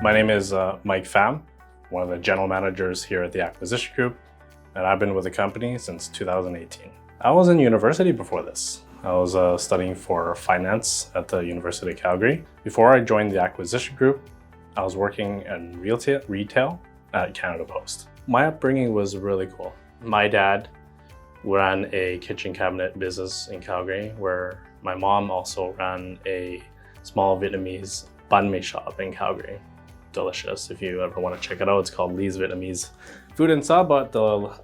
My name is Mike Pham, one of the general managers here at the acquisition group, and I've been with the company since 2018. I was in university before this. I was studying for finance at the University of Calgary. Before I joined the acquisition group, I was working in retail at Canada Post. My upbringing was really cool. My dad ran a kitchen cabinet business in Calgary, where my mom also ran a small Vietnamese banh mi shop in Calgary. Delicious. If you ever want to check it out, it's called Lee's Vietnamese Food and Sub at the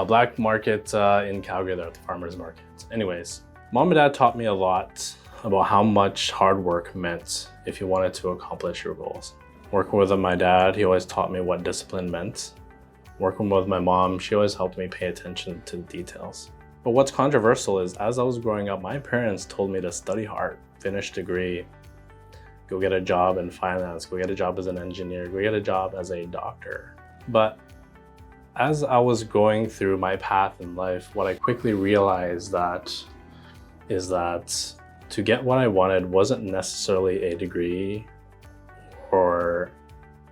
black market in Calgary there at the farmer's market. Anyways, mom and dad taught me a lot about how much hard work meant if you wanted to accomplish your goals. Working with my dad, he always taught me what discipline meant. Working with my mom, she always helped me pay attention to the details. But what's controversial is, as I was growing up, my parents told me to study hard, finish degree, go get a job in finance, go get a job as an engineer, go get a job as a doctor. But as I was going through my path in life, what I quickly realized is that to get what I wanted wasn't necessarily a degree or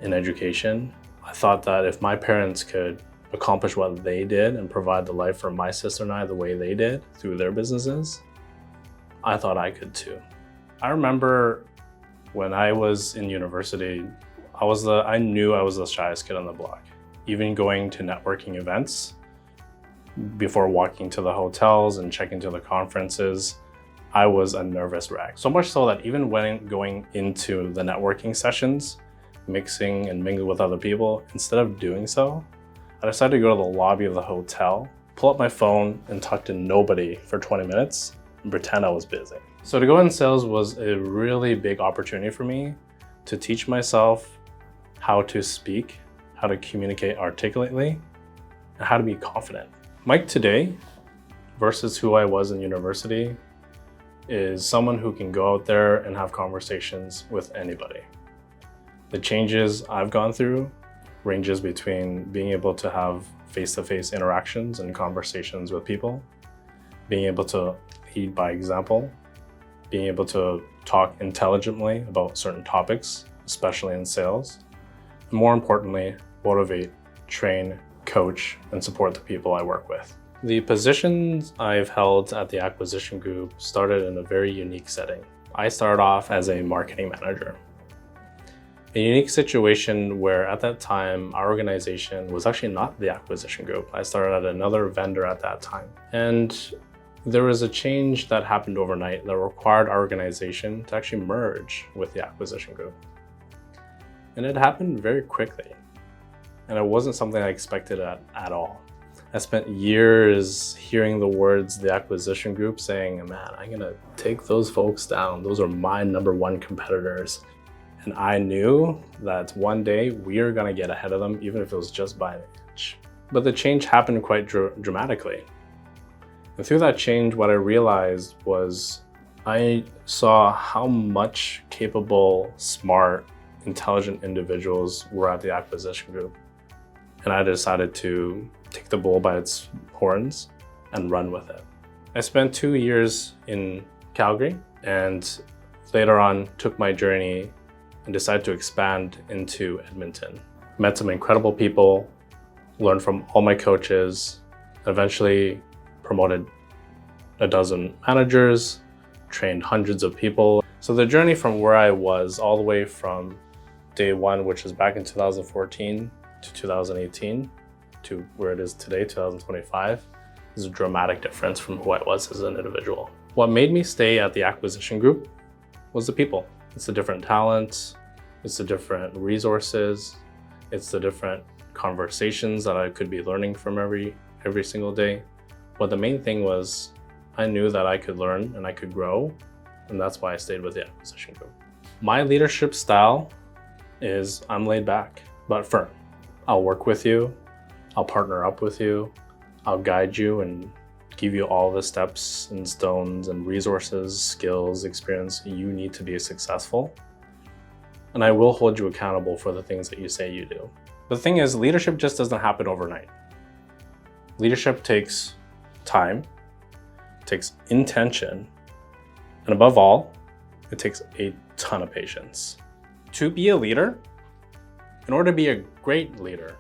an education. I thought that if my parents could accomplish what they did and provide the life for my sister and I the way they did through their businesses, I thought I could too. I remember when I was in university, I knew I was the shyest kid on the block. Even going to networking events, before walking to the hotels and checking to the conferences, I was a nervous wreck. So much so that even when going into the networking sessions, mixing and mingling with other people, instead of doing so, I decided to go to the lobby of the hotel, pull up my phone and talk to nobody for 20 minutes and pretend I was busy. So to go in sales was a really big opportunity for me to teach myself how to speak, how to communicate articulately, and how to be confident. Mike today versus who I was in university is someone who can go out there and have conversations with anybody. The changes I've gone through ranges between being able to have face-to-face interactions and conversations with people, being able to lead by example, being able to talk intelligently about certain topics, especially in sales, and more importantly, motivate, train, coach, and support the people I work with. The positions I've held at the acquisition group started in a very unique setting. I started off as a marketing manager. A unique situation where at that time, our organization was actually not the acquisition group. I started at another vendor at that time. And there was a change that happened overnight that required our organization to actually merge with the acquisition group. And it happened very quickly. And it wasn't something I expected at all. I spent years hearing the words the acquisition group saying, man, I'm gonna take those folks down. Those are my number one competitors. And I knew that one day we are gonna get ahead of them, even if it was just by an inch. But the change happened quite dramatically. And through that change, what I realized was I saw how much capable, smart, intelligent individuals were at the acquisition group. And I decided to take the bull by its horns and run with it. I spent 2 years in Calgary and later on took my journey and decided to expand into Edmonton. Met some incredible people, learned from all my coaches, eventually promoted a dozen managers, trained hundreds of people. So the journey from where I was all the way from day one, which was back in 2014 to 2018, to where it is today, 2025, is a dramatic difference from who I was as an individual. What made me stay at the acquisition group was the people. It's the different talents, it's the different resources, it's the different conversations that I could be learning from every single day. But the main thing was I knew that I could learn and I could grow, and that's why I stayed with the acquisition group. My leadership style is I'm laid back, but firm. I'll work with you, I'll partner up with you, I'll guide you and give you all the steps and stones and resources, skills, experience you need to be successful. And I will hold you accountable for the things that you say you do. The thing is, leadership just doesn't happen overnight. Leadership takes time, takes intention, and above all, it takes a ton of patience. To be a leader, In order to be a great leader,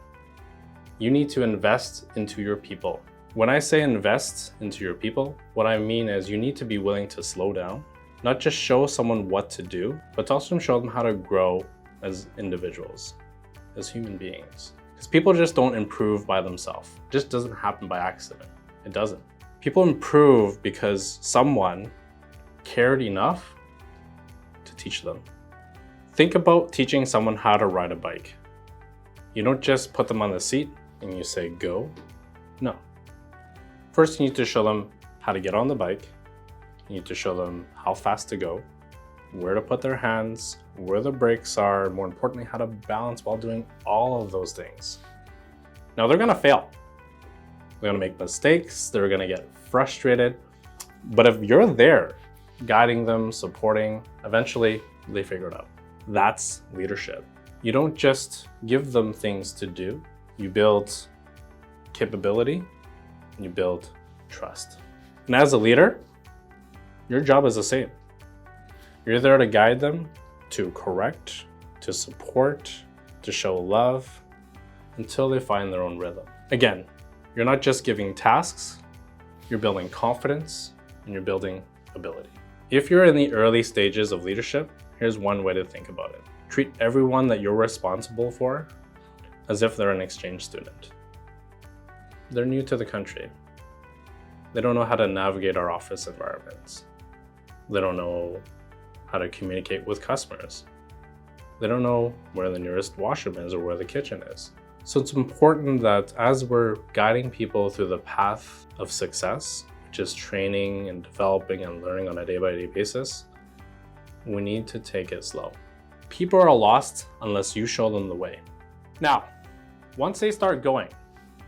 you need to invest into your people. When I say invest into your people, what I mean is you need to be willing to slow down, not just show someone what to do, but to also show them how to grow as individuals, as human beings. Because people just don't improve by themselves. It just doesn't happen by accident. It doesn't. People improve because someone cared enough to teach them. Think about teaching someone how to ride a bike. You don't just put them on the seat and you say, go. No. First, you need to show them how to get on the bike. You need to show them how fast to go, where to put their hands, where the brakes are, more importantly, how to balance while doing all of those things. Now, they're gonna fail. They're gonna make mistakes. They're gonna get frustrated. But if you're there, guiding them, supporting, eventually they figure it out. That's leadership. You don't just give them things to do. You build capability, and you build trust. And as a leader, your job is the same. You're there to guide them, to correct, to support, to show love, until they find their own rhythm. Again, you're not just giving tasks, you're building confidence, and you're building ability. If you're in the early stages of leadership, here's one way to think about it. Treat everyone that you're responsible for as if they're an exchange student. They're new to the country. They don't know how to navigate our office environments. They don't know how to communicate with customers. They don't know where the nearest washroom is or where the kitchen is. So it's important that as we're guiding people through the path of success, which is training and developing and learning on a day-by-day basis, we need to take it slow. People are lost unless you show them the way. Now, once they start going,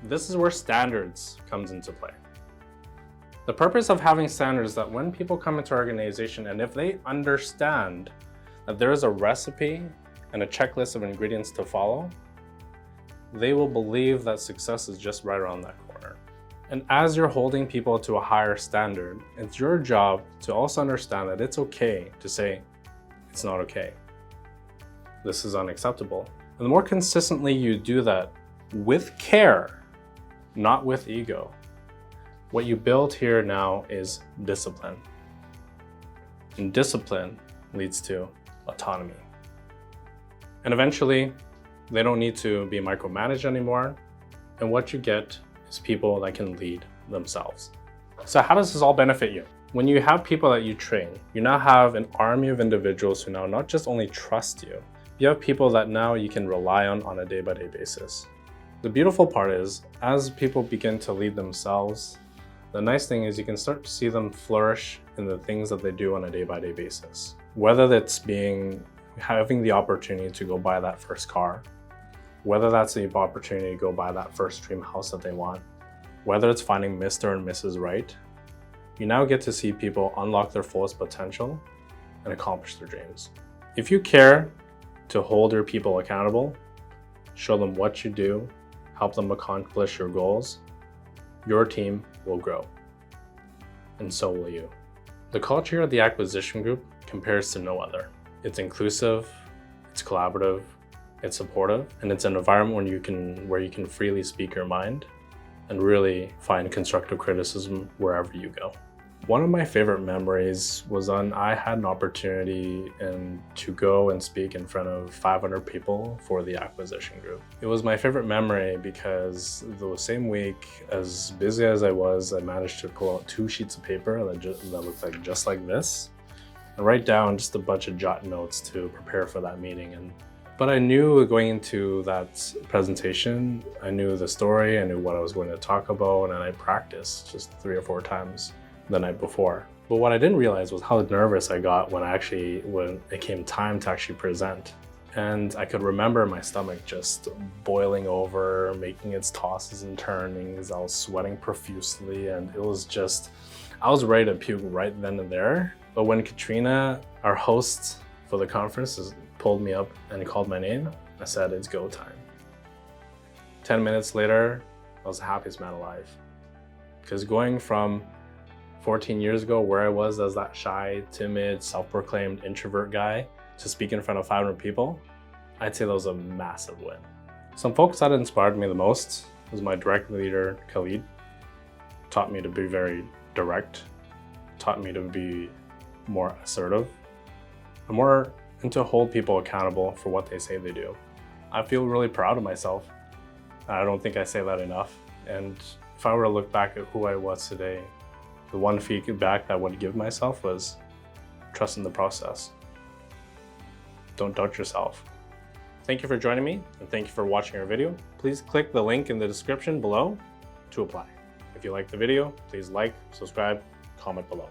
this is where standards comes into play. The purpose of having standards is that when people come into our organization and if they understand that there is a recipe and a checklist of ingredients to follow, they will believe that success is just right around that corner. And as you're holding people to a higher standard, it's your job to also understand that it's okay to say, it's not okay. This is unacceptable. And the more consistently you do that with care, not with ego, what you build here now is discipline. And discipline leads to autonomy. And eventually, they don't need to be micromanaged anymore. And what you get is people that can lead themselves. So how does this all benefit you? When you have people that you train, you now have an army of individuals who now not just only trust you, you have people that now you can rely on a day-by-day basis. The beautiful part is, as people begin to lead themselves, the nice thing is you can start to see them flourish in the things that they do on a day-by-day basis. Whether that's having the opportunity to go buy that first car, whether that's the opportunity to go buy that first dream house that they want, whether it's finding Mr. and Mrs. Right, you now get to see people unlock their fullest potential and accomplish their dreams. If you care to hold your people accountable, show them what you do, help them accomplish your goals, your team will grow. And so will you. The culture of the acquisition group compares to no other. It's inclusive, it's collaborative, it's supportive, and it's an environment where you can freely speak your mind and really find constructive criticism wherever you go. One of my favorite memories was when I had an opportunity to go and speak in front of 500 people for the acquisition group. It was my favorite memory because the same week, as busy as I was, I managed to pull out 2 sheets of paper that looked just like this and write down just a bunch of jot notes to prepare for that meeting. But I knew going into that presentation, I knew the story, I knew what I was going to talk about, and I practiced just 3 or 4 times the night before. But what I didn't realize was how nervous I got when it came time to actually present. And I could remember my stomach just boiling over, making its tosses and turnings. I was sweating profusely, and it was just, I was ready to puke right then and there. But when Katrina, our host for the conference, pulled me up and called my name, I said, it's go time. 10 minutes later, I was the happiest man alive. Because going from 14 years ago, where I was as that shy, timid, self-proclaimed introvert guy, to speak in front of 500 people, I'd say that was a massive win. Some folks that inspired me the most was my direct leader, Khalid. Taught me to be very direct, taught me to be more assertive, and to hold people accountable for what they say they do. I feel really proud of myself. I don't think I say that enough. And if I were to look back at who I was today, the one feedback that I would give myself was trust in the process. Don't doubt yourself. Thank you for joining me, and thank you for watching our video. Please click the link in the description below to apply. If you liked the video, please like, subscribe, comment below.